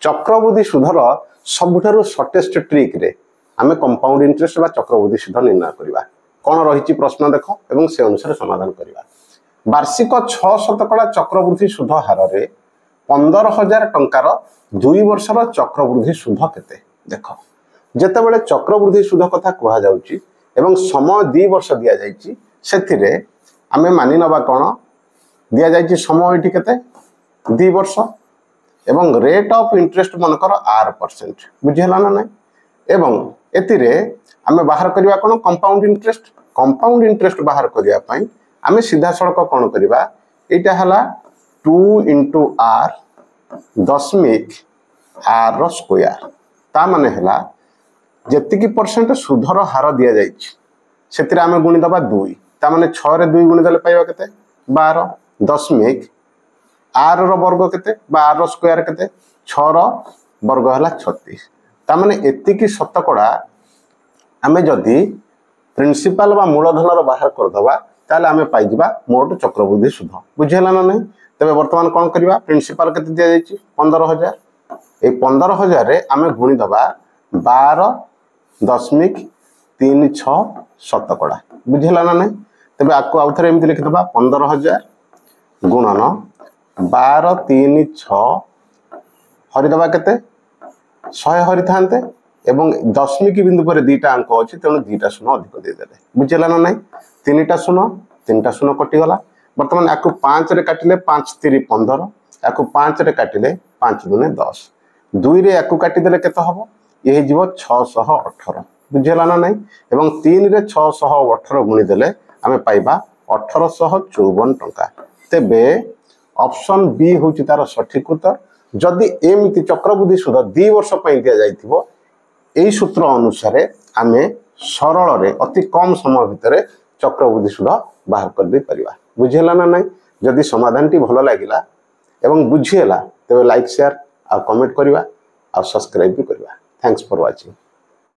चक्रवृद्धि सुधर सबुठारु shortest trick रे आमे कंपाउंड इंटरेस्ट बा चक्रवृद्धि सुध निर्णय करबा कोन रहिछि प्रश्न देखो एवं से अनुसार समाधान करबा वार्षिक 6% चक्रवृद्धि सुध हार रे 15,000 टंकार 2 वर्षर चक्रवृद्धि सुध केते देखो जेते बेले चक्रवृद्धि सुध कथा कहा जाउची एवं समय 2 वर्ष दिया जाइछि सेथिरे आमे मानि नबा कोन दिया जाइछि समय एठी केते 2 वर्ष एवं रेट ऑफ इंटरेस्ट मनकर 8% बुझिहला ना नै एवं एतिरे आमे बाहर करिवा कोन कंपाउंड इंटरेस्ट बाहर करिया पई आमे सीधा सड़क कोन करिवा एटा हला 2 * r दशमिक r स्क्वायर ता माने हला जेतिकी परसेंट सुधर हार दिया जाइछि सेतिरे आमे गुणी दबा 2 ता माने 6 रे 2 गुणी देले पाइबा केते 12 दशमिक r रो वर्ग केते बा r स्क्वायर केते 6 रो वर्ग हला 36 ता माने एतिकी शतकड़ा आमे जदी प्रिंसिपल बा मूलधन रो बाहर कर दबा ताले आमे पाइ जिबा मोट चक्रवृद्धि सुध बुझेला ना नै तबे वर्तमान कोन करबा प्रिंसिपल केते दिया जाइछि 15,000 ए 15,000 रे आमे गुणी दबा 12.36 शतकड़ा बुझेला ना नै तबे आको आउथरे एमति लिखि दबा 15,000 गुणन 12.36 हरि दबा केते 100 हरि थांते एवं दशमिक बिंदु पर दुईटा अंक अछि तेनु दुईटा शून्य अधिक दे देले बुझेला ना नै तीनटा शून्य कटि गला वर्तमान आको 5 रे काटिले 5 × 3 = 15 आको 5 रे काटिले 5 × 10 2 रे आको काटि देले केते हबो ये जीवो 618 बुझेला ना नै एवं 3 रे 618 गुणी देले आमे पाइबा 1854 टंका तेबे ऑप्शन बी होची तार सठिक उत्तर जदि एमिति चक्रवृद्धि सुध 2 वर्ष पई दिया जाइथिबो एई सूत्र अनुसार आमे सरल रे अति कम समय भितरे चक्रवृद्धि सुध बाहर कर दे परिबा बुझेला ना नै जदि समाधान टी भलो लागिला एवं बुझिएला तबे लाइक शेयर आ कमेंट करिवा आ सब्सक्राइब भी करिवा थैंक्स फॉर वाचिंग।